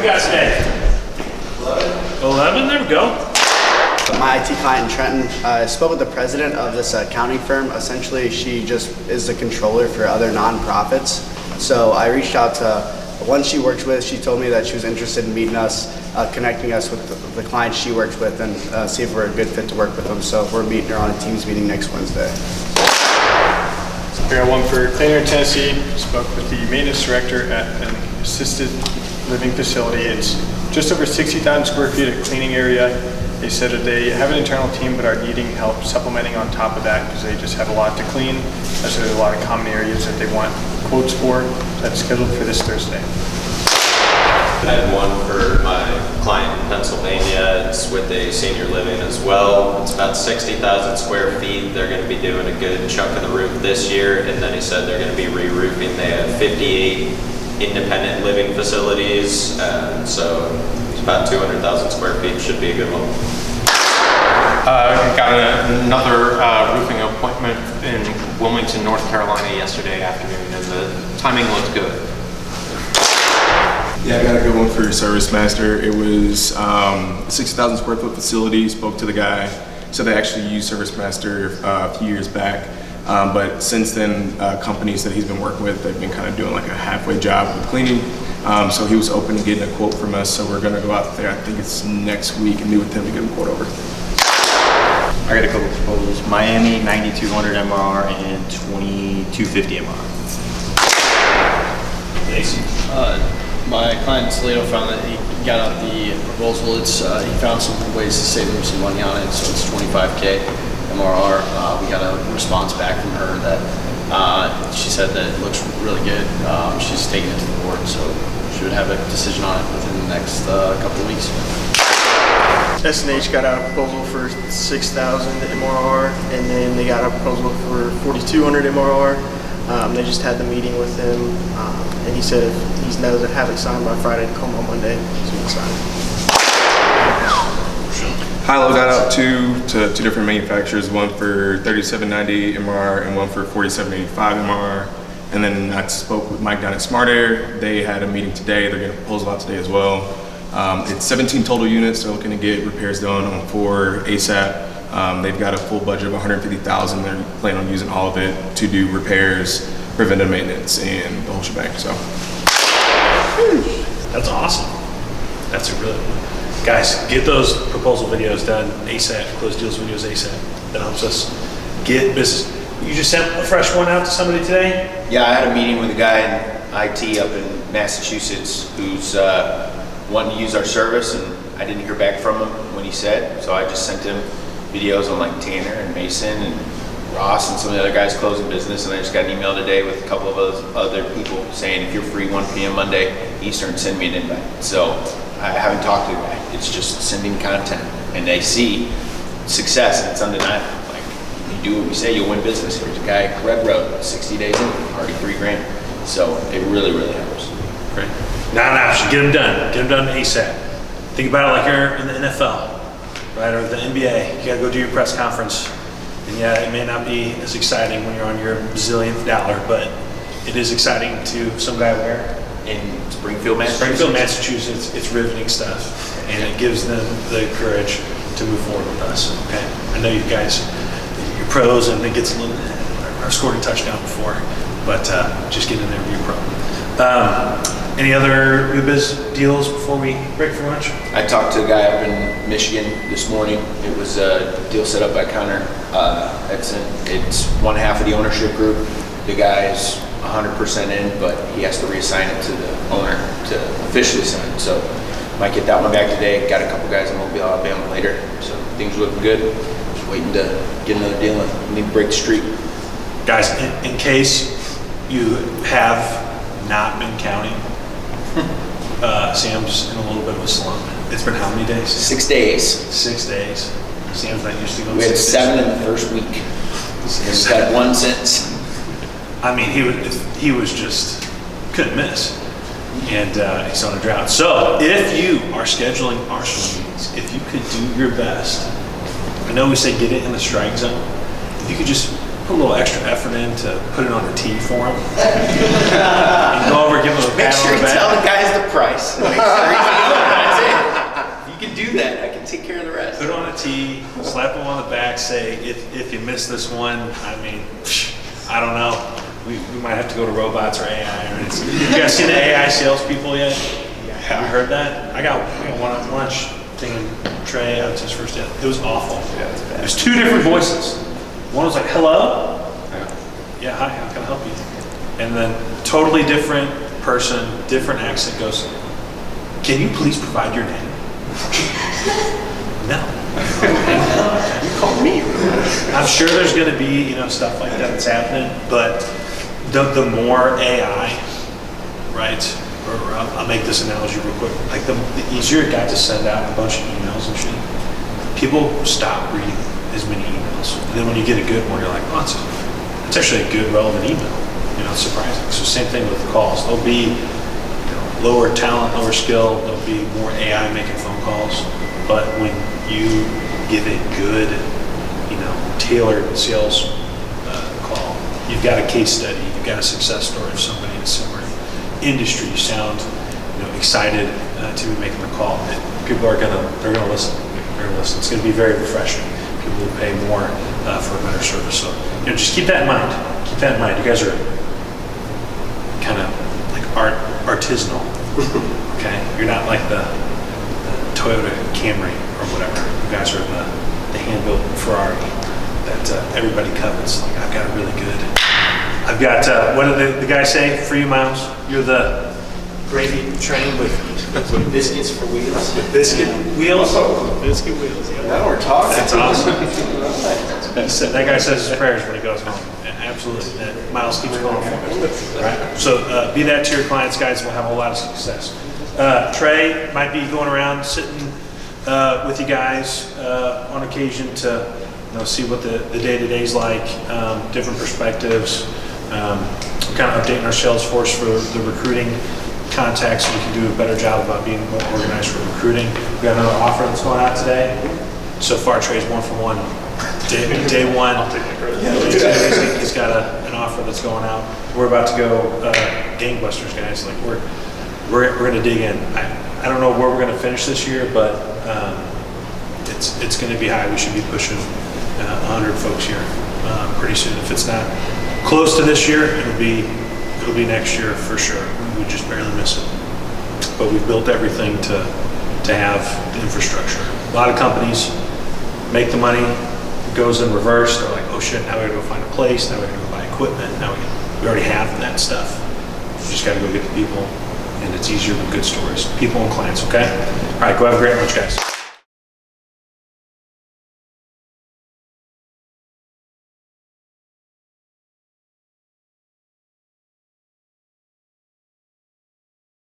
got today? 11, there we go. My IT client in Trenton, I spoke with the president of this accounting firm. Essentially, she just is the controller for other nonprofits. So I reached out to one she works with. She told me that she was interested in meeting us, connecting us with the clients she works with, and see if we're a good fit to work with them. So we're meeting her on a Teams meeting next Wednesday. I got one for Clean Air Tennessee. Spoke with the maintenance director at an assisted living facility. It's just over 60,000 square feet of cleaning area. They said that they have an internal team but are needing help supplementing on top of that because they just have a lot to clean. So there's a lot of common areas that they want quotes for. That's scheduled for this Thursday. I had one for my client in Pennsylvania. It's with a senior living as well. It's about 60,000 square feet. They're going to be doing a good chunk of the roof this year, and then he said they're going to be re-roofing. They have 58 independent living facilities, so it's about 200,000 square feet. Should be a good one. Got another roofing appointment in Wilmington, North Carolina yesterday afternoon, and the timing looked good. Yeah, I got a good one for your Service Master. It was a 60,000 square foot facility. Spoke to the guy. So they actually used Service Master a few years back. But since then, companies that he's been working with, they've been kind of doing like a halfway job with cleaning. So he was open to getting a quote from us. So we're going to go out there, I think it's next week, and meet with him to get a quote over. I got a couple proposals. Miami 9200 MR and 2250 MR. My client Toledo found that he got out the proposal. It's he found some ways to save him some money on it, so it's 25K MRR. We got a response back from her that she said that it looks really good. She's taking it to the board, so she would have a decision on it within the next couple of weeks. SNH got out a proposal for 6,000 MRR, and then they got a proposal for 4,200 MRR. They just had the meeting with him, and he said if he doesn't have it signed by Friday, to come on Monday, so he can sign it. Hilo got out to two different manufacturers, one for 3790 MR and one for 4785 MR. And then I spoke with Mike down at Smart Air. They had a meeting today. They're getting a proposal out today as well. It's 17 total units. They're looking to get repairs done on 4 ASAP. They've got a full budget of 150,000. They're planning on using all of it to do repairs, preventive maintenance, and the whole shebang. So That's awesome. That's a really, guys, get those proposal videos done ASAP, close deals videos ASAP. That helps us get business. You just sent a fresh one out to somebody today? Yeah, I had a meeting with a guy in IT up in Massachusetts who's wanting to use our service, and I didn't hear back from him when he said, so I just sent him videos on like Tanner and Mason and Ross and some of the other guys closing business, and I just got an email today with a couple of other people saying if you're free 1 p.m. Monday Eastern, send me an invite. So I haven't talked to the guy. It's just sending content, and they see success, and it's undeniable. Like, you do what we say, you'll win business. Here's a guy at Red Road, 60 days in, already $3 grand. So it really, really helps. Great. Not an option. Get them done. Get them done ASAP. Think about it like you're in the NFL, right, or the NBA. You gotta go do your press conference. And yeah, it may not be as exciting when you're on your bazillionth dollar, but it is exciting to some guy where? In Springfield, Massachusetts. Springfield, Massachusetts. It's riveting stuff, and it gives them the courage to move forward with us. Okay, I know you guys, you're pros, and it gets a little. I've scored a touchdown before, but just get in there and be a pro. Any other new biz deals before we break for lunch? I talked to a guy up in Michigan this morning. It was a deal set up by Connor Edson. It's one half of the ownership group. The guy is 100% in, but he has to reassign it to the owner to officially sign it. So might get that one back today. Got a couple guys in Mobile, Alabama later. So things are looking good. Just waiting to get another deal in. We need to break the streak. Guys, in case you have not been counting, Sam's in a little bit of a slump. It's been how many days? 6 days. 6 days. Sam's not used to going. We had 7 in the first week. We've had 1 since. I mean, he was just couldn't miss, and he's on a drought. So if you are scheduling Arsenal meetings, if you could do your best, I know we say get it in the strike zone. If you could just put a little extra effort in to put it on the tee for him, and go over, give him a pat on the back. Make sure you tell the guys the price. Make sure say, if you miss this one, I mean, I don't know. We might have to go to robots or AI. Or it's, you guys seen the AI salespeople yet? Have you heard that? I got one at lunch thinking Trey out to his first day. It was awful. There's two different voices. One was like, hello? Yeah, hi, how can I help you? And then totally different person, different accent goes, can you please provide your name? No. You called me. I'm sure there's going to be, stuff like that that's happening, but the more AI, right? Or I'll make this analogy real quick. Like the easier it got to send out a bunch of emails and shit, people stop reading as many emails. And then when you get a good one, you're like, oh, it's actually a good, relevant email. It's surprising. So same thing with calls. There'll be lower talent, lower skill. There'll be more AI making phone calls. But when you give a good, tailored sales call, you've got a case study, you've got a success story of somebody in a similar industry. You sound, excited to be making the call. And people they're gonna listen. They're gonna listen. It's gonna be very refreshing. People will pay more for a better service. So, just keep that in mind. Keep that in mind. You guys are kind of like artisanal. Okay, you're not like the Toyota Camry or whatever. You guys are the hand-built Ferrari that everybody covets. Like, I've got a really good. I've got what did the guys say? For you, Miles, you're the gravy train with Biscuits for wheels. biscuit wheels. Biscuit wheels, yeah. Now we're talking. That's awesome. That guy says his prayers when he goes home. Absolutely. Miles keeps going for it. Right. So be that to your clients, guys. We'll have a whole lot of success. Trey might be going around sitting with you guys on occasion to see what the day-to-day's like, different perspectives, kind of updating our sales force for the recruiting contacts so we can do a better job about being more organized for recruiting. We got another offer that's going out today. So far, Trey's 1 for 1. Day one, he's got an offer that's going out. We're about to go gangbusters, guys. Like we're going to dig in. I don't know where we're going to finish this year, but it's going to be high. We should be pushing 100 folks here pretty soon. If it's not close to this year, it'll be next year for sure. We would just barely miss it. But we've built everything to have the infrastructure. A lot of companies make the money, goes in reverse. They're like, oh shit, now we gotta go find a place, now we gotta go buy equipment, now we already have that stuff. We just gotta go get the people, and it's easier with good stories. People and clients, okay? All right, go have a great lunch, guys.